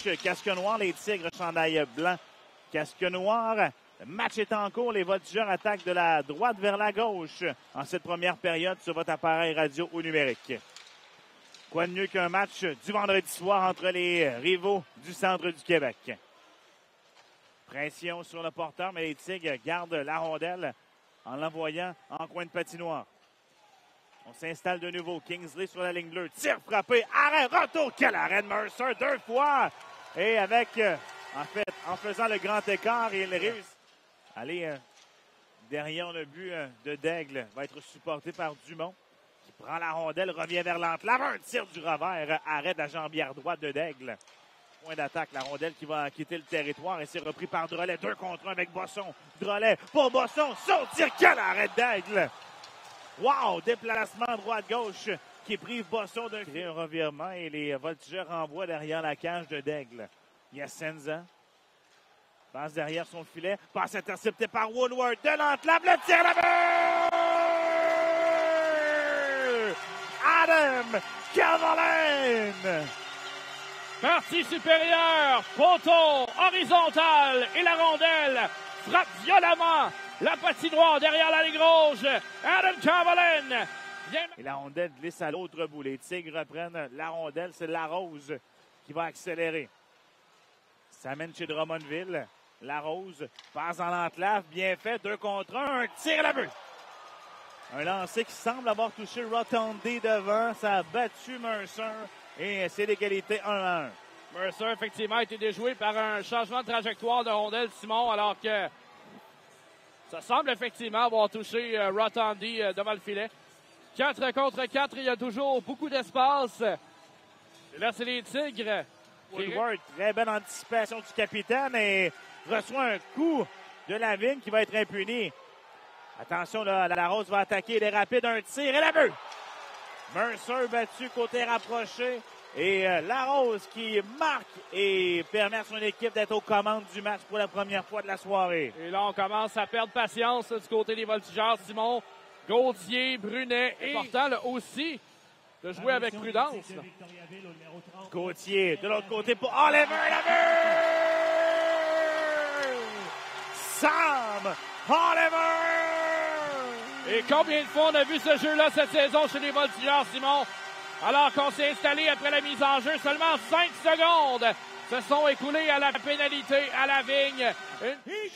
gauche, casque noir, les Tigres, chandail blanc, casque noir. Le match est en cours. Les Voltigeurs attaquent de la droite vers la gauche en cette première période sur votre appareil radio ou numérique. Quoi de mieux qu'un match du vendredi soir entre les rivaux du centre du Québec. Pression sur le porteur, mais les Tigres gardent la rondelle en l'envoyant en coin de patinoire. On s'installe de nouveau. Kingsley sur la ligne bleue. Tir frappé. Arrêt. Retour. Quel arrêt de Mercer. 2 fois. Et avec, en faisant le grand écart, il réussit. Allez, derrière le but de Daigle. Va être supporté par Dumont. Qui prend la rondelle. Revient vers l'entlave. Un tir du revers. Arrêt de la jambière droite de Daigle. Point d'attaque, la rondelle qui va quitter le territoire et c'est repris par Drolet. 2 contre 1 avec Bosson. Drolet pour Bosson. Son tir. Quel arrêt d'Aigle. Wow! Déplacement droite-gauche qui prive Bosson d'un créer un revirement et les Voltigeurs renvoient derrière la cage de Daigle. Yasenza passe derrière son filet. Passe intercepté par Woodward. De l'entlave, le tir là-bas! Adam Caroline! Partie supérieure, poteau, horizontal et la rondelle frappe violemment la patinoire derrière la ligne rouge. Adam Caroline. Et la rondelle glisse à l'autre bout. Les Tigres reprennent la rondelle. C'est Larose qui va accélérer. Ça mène chez Drummondville. Larose passe dans l'entlave. Bien fait. 2 contre 1. Un tir à la but. Un lancer qui semble avoir touché Rotondi devant. Ça a battu Mercer. Et c'est l'égalité 1-1. Mercer, effectivement, a été déjoué par un changement de trajectoire de rondelle, Simon, alors que ça semble effectivement avoir touché Rotondi devant le filet. 4 contre 4, il y a toujours beaucoup d'espace. Et là, c'est les Tigres. Woodward, très belle anticipation du capitaine et reçoit un coup de Lavigne qui va être impuni. Attention, là, la Rose va attaquer. Il est rapide, un tir et la but! Mercer battu côté rapproché. Et Larose qui marque et permet à son équipe d'être aux commandes du match pour la première fois de la soirée. Et là, on commence à perdre patience du côté des Voltigeurs, Simon. Gauthier, Brunet, et important là, aussi de jouer avec prudence. Gauthier, de l'autre côté pour Oliver, la but! Sam Oliver! Et combien de fois on a vu ce jeu-là cette saison chez les Voltigeurs, Simon? Alors qu'on s'est installé après la mise en jeu, seulement 5 secondes se sont écoulées à la pénalité à la vigne.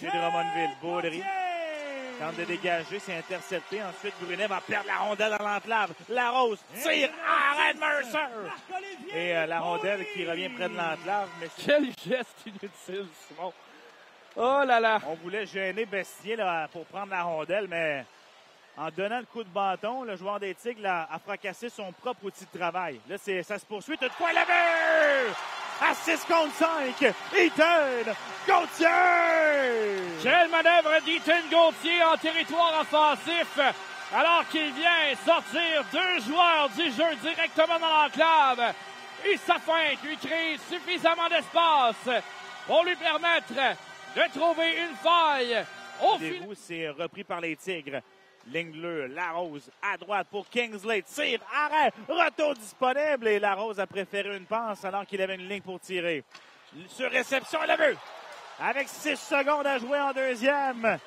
Chez Drummondville, Baudry tente de dégager, c'est intercepté. Ensuite, Brunet va perdre la rondelle dans l'entlave. Larose tire, arrête Mercer! Et la rondelle qui revient près de l'entlave. Mais quel geste inutile, Simon! Oh là là! On voulait gêner Bestier là, pour prendre la rondelle, mais en donnant le coup de bâton, le joueur des Tigres a fracassé son propre outil de travail. Là, ça se poursuit. Toutefois, la but! À 6 contre 5, Ethan Gauthier! Quelle manœuvre d'Ethan Gauthier en territoire offensif, alors qu'il vient sortir 2 joueurs du jeu directement dans l'enclave. Et sa feinte lui crée suffisamment d'espace pour lui permettre de trouver une faille. Au final, c'est repris par les Tigres. Ligne bleue, Larose à droite pour Kingsley. Tire, arrêt, retour disponible. Et Larose a préféré une passe alors qu'il avait une ligne pour tirer. Sur réception, il a vu. Avec 6 secondes à jouer en deuxième.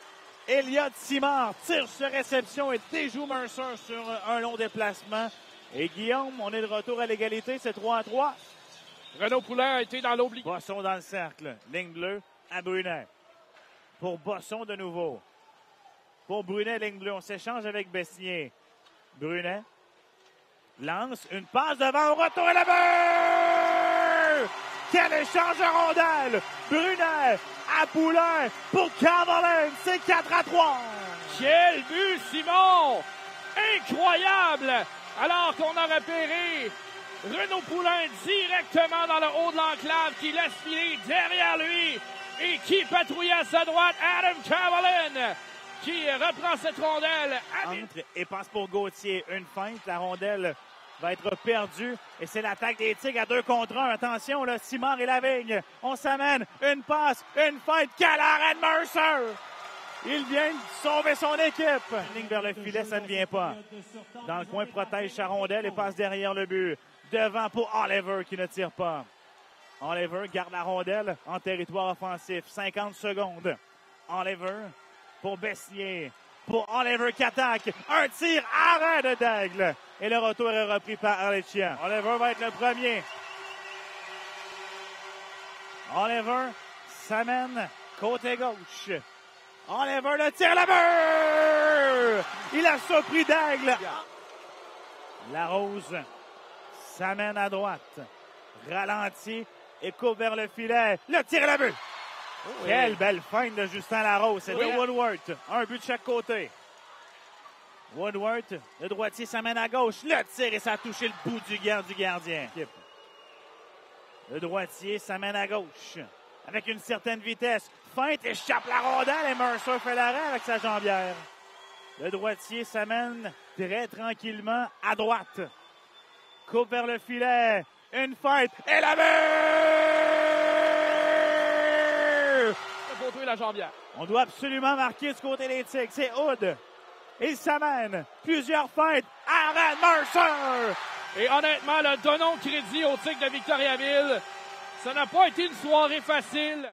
Elliott Simard tire sur réception et déjoue Mercer sur un long déplacement. Et Guillaume, on est de retour à l'égalité, c'est 3-3. Renaud Poulin a été dans l'oubli. Bosson dans le cercle. Ligne bleue à Brunet. Pour Bosson de nouveau. Pour Brunet, ligne bleue. On s'échange avec Bessier. Brunet lance une passe devant. Au retour à la but! Quel échange de rondelle! Brunet à Poulain pour Caroline. C'est 4-3. Quel but, Simon! Incroyable! Alors qu'on a repéré Renaud Poulin directement dans le haut de l'enclave qui laisse filer derrière lui et qui patrouille à sa droite. Adam Caroline qui reprend cette rondelle. Entre et passe pour Gauthier. Une feinte. La rondelle va être perdue. Et c'est l'attaque des Tigres à 2 contre 1. Attention, là, Simard et Lavigne. On s'amène. Une passe. Une feinte. Quel arrêt de Mercer! Il vient sauver son équipe. Ligne vers le filet, ça ne vient pas. Dans le coin, protège sa rondelle et passe derrière le but. Devant pour Oliver qui ne tire pas. Oliver garde la rondelle en territoire offensif. 50 secondes. Oliver pour Bessier. Pour Oliver qui attaque. Un tir, arrêt de Daigle. Et le retour est repris par Arlecchia. Oliver va être le premier. Oliver s'amène côté gauche. Oliver le tire la mur! Il a surpris Daigle. Larose s'amène à droite. Ralentit et coupe vers le filet. Le tir à la but! Oui. Quelle belle feinte de Justin Larose. C'était Woodward. Un but de chaque côté. Woodward, le droitier s'amène à gauche. Le tir et ça a touché le bout du gardien. Le droitier s'amène à gauche. Avec une certaine vitesse. Feinte, échappe la rondelle et Mercer fait l'arrêt avec sa jambière. Le droitier s'amène très tranquillement à droite. Coupe vers le filet. Une feinte et la but! La jambière. On doit absolument marquer du côté des Tigres. C'est Hood. Il s'amène. Plusieurs feintes. Arrête Mercer! Et honnêtement, donnons crédit aux Tigres de Victoriaville. Ça n'a pas été une soirée facile.